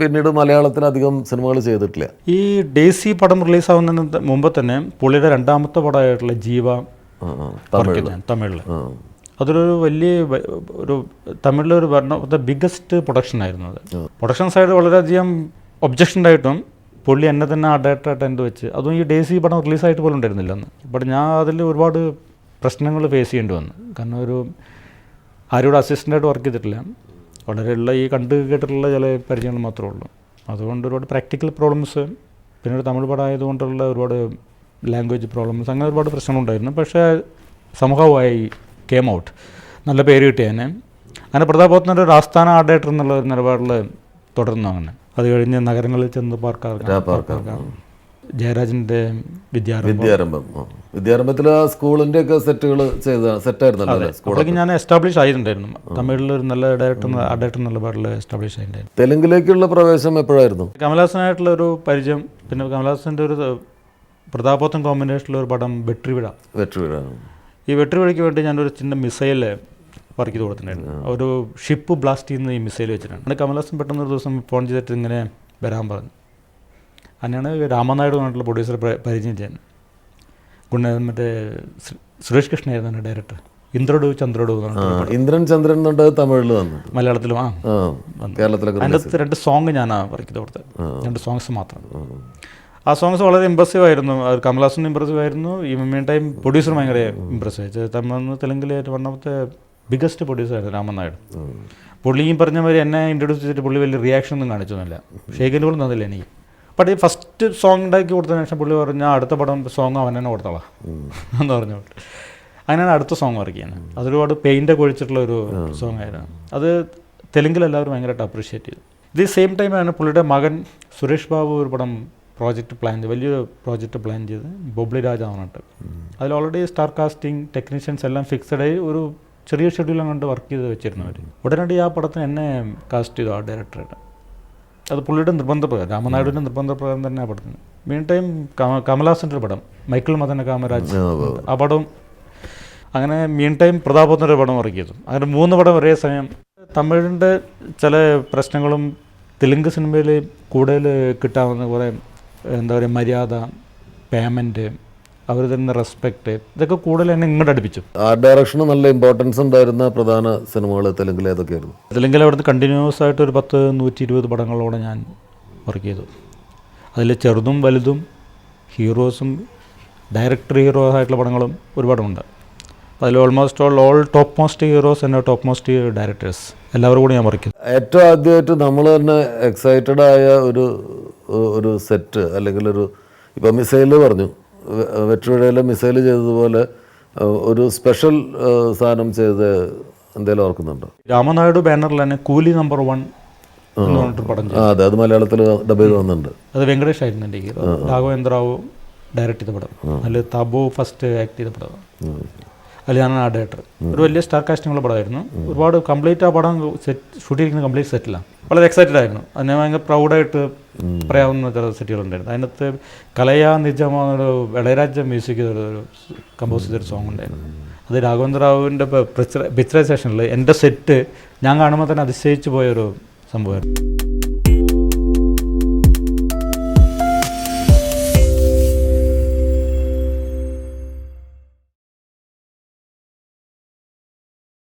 പിന്നീട് മലയാളത്തിൽ അധികം സിനിമകൾ ചെയ്തിട്ടില്ല. ഈ ഡേസി പടം റിലീസാവുന്നതിന് മുമ്പ് തന്നെ പുള്ളിയുടെ രണ്ടാമത്തെ പടമായിട്ടുള്ള ജീവ തമിഴിൽ അതൊരു വലിയ ഒരു തമിഴിലൊരു one of the biggest production ആയിരുന്നു. അത് പ്രൊഡക്ഷൻ സൈഡ് വളരെയധികം ഒബ്ജക്ഷൻ ഉണ്ടായിട്ടും പുള്ളി എന്നെ തന്നെ ഡയറക്ടറായിട്ട് എൻ്റെ വെച്ച്, അതും ഈ ഡേസി പടം റിലീസായിട്ട് പോലും ഉണ്ടായിരുന്നില്ല അന്ന്. ബട്ട് ഞാൻ അതിൽ ഒരുപാട് പ്രശ്നങ്ങൾ ഫേസ് ചെയ്യേണ്ടി വന്നു. കാരണം ആരോട് അസിസ്റ്റൻ്റായിട്ട് വർക്ക് ചെയ്തിട്ടില്ല, വളരെയുള്ള ഈ കണ്ടു കേട്ടിട്ടുള്ള ചില പരിചയങ്ങൾ മാത്രമേ ഉള്ളൂ. അതുകൊണ്ട് ഒരുപാട് പ്രാക്ടിക്കൽ പ്രോബ്ലംസ്, പിന്നെ ഒരു തമിഴ് പടം ആയതുകൊണ്ടുള്ള ഒരുപാട് ലാംഗ്വേജ് പ്രോബ്ലംസ്, അങ്ങനെ ഒരുപാട് പ്രശ്നങ്ങളുണ്ടായിരുന്നു. പക്ഷേ സമൂഹമായി കെയിം ഔട്ട്, നല്ല പേര് കിട്ടിയതിനെ. അങ്ങനെ പ്രതാപോത്തൻ്റെ ഒരു ആസ്ഥാന ആർട്ട് ഡയറക്ടർ എന്നുള്ള ഒരു നിലപാടിൽ തുടർന്നു. അങ്ങനെ അത് കഴിഞ്ഞ് നഗരങ്ങളിൽ ചെന്ന് പാർക്കാർ ജയരാജൻ്റെ വിദ്യാരംഭത്തിൽ സ്കൂളിൻ്റെ ഒക്കെ സെറ്റുകൾ സെറ്റായിരുന്നല്ലോ. അപ്പോഴേക്കും ഞാൻ എസ്റ്റാബ്ലിഷ് ആയിട്ടുണ്ടായിരുന്നു തമിഴിലൊരു നല്ല ആർട്ട് ഡയറക്ടർ എന്നുള്ള പാടിൽ എസ്റ്റാബ്ലിഷ് ആയിട്ടുണ്ടായിരുന്നു. തെലുങ്കിലേക്കുള്ള പ്രവേശനം എപ്പോഴായിരുന്നു? കമലഹാസനായിട്ടുള്ള ഒരു പരിചയം, പിന്നെ കമലഹാസൻ്റെ ഒരു പ്രതാപോത്തൻ കോമ്പിനേഷനിലുള്ള ഒരു പടം വെട്രിവിഴ. ഈ വെട്രിവിഴയ്ക്ക് വേണ്ടി ഞാനൊരു ചിന്ന മിസൈൽ വർക്ക് ചെയ്ത് കൊടുത്തിട്ടുണ്ടായിരുന്നു. ഒരു ഷിപ്പ് ബ്ലാസ്റ്റ് ചെയ്യുന്ന ഈ മിസൈൽ വെച്ചിട്ടാണ്. അങ്ങനെ കമലഹാസൻ പെട്ടെന്ന് ഒരു ദിവസം ഫോൺ ചെയ്തിട്ട് ഇങ്ങനെ വരാൻ പറഞ്ഞു. അങ്ങനെയാണ് രാമനായിഡു പറഞ്ഞിട്ടുള്ള പ്രൊഡ്യൂസർ പരിചയം ചെയ്യാൻ. മറ്റേ സുരേഷ് കൃഷ്ണയായിരുന്നു എൻ്റെ ഡയറക്ടർ. ഇന്ദ്രഡു ചന്ദ്രഡു ഇന്ദ്രൻ ചന്ദ്രൻ തമിഴിൽ വന്നു, മലയാളത്തിലും കേരളത്തിലൊക്കെ. അതിൻ്റെ അകത്ത് 2 സോങ് ഞാൻ വർക്ക് ചെയ്ത് കൊടുത്തത്, 2 സോങ്സ് മാത്രം. ആ സോങ്സ് വളരെ ഇമ്പ്രസീവ് ആയിരുന്നു. കമലഹാസൻ ഇമ്പ്രസീവ് ആയിരുന്നു. ഈ മെയിൻ ടൈം പ്രൊഡ്യൂസർ ഭയങ്കര ഇമ്പ്രസീവ്. തമിഴ് തെലുങ്കിലെ വണ്ണത്തെ ബിഗ്ഗസ്റ്റ് പ്രൊഡ്യൂസറായിരുന്നു രാമനായിഡു. പുള്ളിയും പറഞ്ഞ മാതിരി എന്നെ ഇൻട്രൊഡ്യൂസ് ചെയ്തിട്ട് പുള്ളി വലിയ റിയാക്ഷൻ ഒന്നും കാണിച്ചൊന്നുമില്ല, ഷേക്കിൻ്റെ പോലും തന്നില്ല എനിക്ക്. ബട്ട് ഈ ഫസ്റ്റ് സോങ് ഉണ്ടാക്കി കൊടുത്തതിന് ശേഷം പുള്ളി പറഞ്ഞാൽ അടുത്ത പടം സോങ് അവൻ തന്നെ കൊടുത്തോളാം എന്ന് പറഞ്ഞു. അങ്ങനെയാണ് അടുത്ത സോങ് വർക്ക് ചെയ്യുന്നത്. അതൊരുപാട് പെയിൻ്റൊക്കെ ഒഴിച്ചിട്ടുള്ള ഒരു സോങ് ആയിരുന്നു. അത് തെലുങ്കിൽ എല്ലാവരും ഭയങ്കരമായിട്ട് അപ്രീഷിയേറ്റ് ചെയ്തു. ഇത് സെയിം ടൈമാണ് പുള്ളിയുടെ മകൻ സുരേഷ് ബാബു ഒരു പടം വലിയൊരു പ്രോജക്റ്റ് പ്ലാൻ ചെയ്ത്, ബൊബ്ലി രാജ പറഞ്ഞിട്ട്. അതിൽ ഓൾറെഡി സ്റ്റാർ കാസ്റ്റിംഗ് ടെക്നീഷ്യൻസ് എല്ലാം ഫിക്സഡ് ആയി ഒരു ചെറിയ ഷെഡ്യൂൾ അങ്ങോട്ട് വർക്ക് ചെയ്ത് വെച്ചിരുന്നു അവർ. ഉടനടി ആ പടത്തിന് എന്നെ കാസ്റ്റ് ചെയ്തു ആ ഡയറക്ടറായിട്ട്. അത് പുള്ളിയുടെ നിർബന്ധപ്രകാരം, രാമനായിഡുവിൻ്റെ നിർബന്ധപ്രകാരം തന്നെ ആ പടത്തിന്. മെയിൻ ടൈം കമലഹാസൻ്റെ ഒരു പടം മൈക്കിൾ മദന കാമരാജ്, ആ പടവും അങ്ങനെ മെയിൻ ടൈം പ്രതാപോത്തൻ്റെ പടം വർക്ക് ചെയ്തു. അങ്ങനെ 3 പടം ഒരേ സമയം. തമിഴിൻ്റെ ചില പ്രശ്നങ്ങളും തെലുങ്ക് സിനിമയിൽ കൂടുതൽ കിട്ടാവുന്ന കുറേ എന്താ പറയുക മര്യാദ, പേയ്മെൻറ്റ്, അവർ തരുന്ന റെസ്പെക്റ്റ്, ഇതൊക്കെ കൂടുതൽ എന്നെ ഇങ്ങോട്ട് അടുപ്പിച്ചു. ആർട്ട് ഡയറക്ഷന് നല്ല ഇമ്പോർട്ടൻസ് ഉണ്ടായിരുന്ന പ്രധാന സിനിമകൾ തെലുങ്കിൽ ഏതൊക്കെയായിരുന്നു? തെലുങ്കിൽ അവിടുന്ന് കണ്ടിന്യൂസ് ആയിട്ട് ഒരു 10-120 പടങ്ങളോടെ ഞാൻ വർക്ക് ചെയ്തു. അതിൽ ചെറുതും വലുതും ഹീറോസും ഡയറക്ടർ ഹീറോ ആയിട്ടുള്ള പടങ്ങളും ഒരുപാടുണ്ട്. അതിൽ almost all top most heroes and top most directors എല്ലാവരും കൂടി ഞാൻ വർക്ക് ചെയ്തു. ഏറ്റവും ആദ്യമായിട്ട് നമ്മൾ തന്നെ എക്സൈറ്റഡ് ആയ ഒരു സെറ്റ് അല്ലെങ്കിൽ ഇപ്പോൾ മിസൈൽ പറഞ്ഞു, വെട്രിവിഴയിലെ മിസൈൽ ചെയ്തതുപോലെ ഒരു സ്പെഷ്യൽ സാധനം ചെയ്ത് എന്തെങ്കിലും ഓർക്കുന്നുണ്ടോ? രാമനായിഡു ബാനറിൽ തന്നെ കൂലി നമ്പർ 1 എന്ന് പറഞ്ഞിട്ട് പടം ചെയ്തു. അതെ, അത് മലയാളത്തിൽ ഡബ് ചെയ്ത് വന്നിട്ടുണ്ട്. അത് വെങ്കടേഷ് ആയിരുന്നു എൻ്റെ ഹീറോ. രാഘവേന്ദ്ര റാവു ഡയറക്റ്റ് ചെയ്ത പടം. അതിൽ തബു ഫസ്റ്റ് ആക്ട് ചെയ്ത പടം. അതിൽ ഞാനാണ് ആ ഡയറക്ടർ. ഒരു വലിയ സ്റ്റാർ കാസ്റ്റിങ്ങുള്ള പടമായിരുന്നു. ഒരുപാട് കംപ്ലീറ്റ് ആ പടം ഷൂട്ട് ചെയ്തിരിക്കുന്ന കംപ്ലീറ്റ് സെറ്റിലാണ്. വളരെ എക്സൈറ്റഡ് ആയിരുന്നു. അതിനെ ഭയങ്കര പ്രൗഡായിട്ട് പറയാവുന്ന ചില സെറ്റുകളുണ്ടായിരുന്നു. അതിനകത്ത് കലയാ നിജമോ ഒരു ഇളയരാജ മ്യൂസിക് ചെയ്തൊരു കമ്പോസ് ചെയ്തൊരു സോങ് ഉണ്ടായിരുന്നു. അത് രാഘവേന്ദ്ര റാവുവിൻ്റെ പിക്ചറൈസേഷനിൽ എൻ്റെ സെറ്റ് ഞാൻ കാണുമ്പോൾ തന്നെ അതിശയിച്ചു പോയൊരു സംഭവമായിരുന്നു.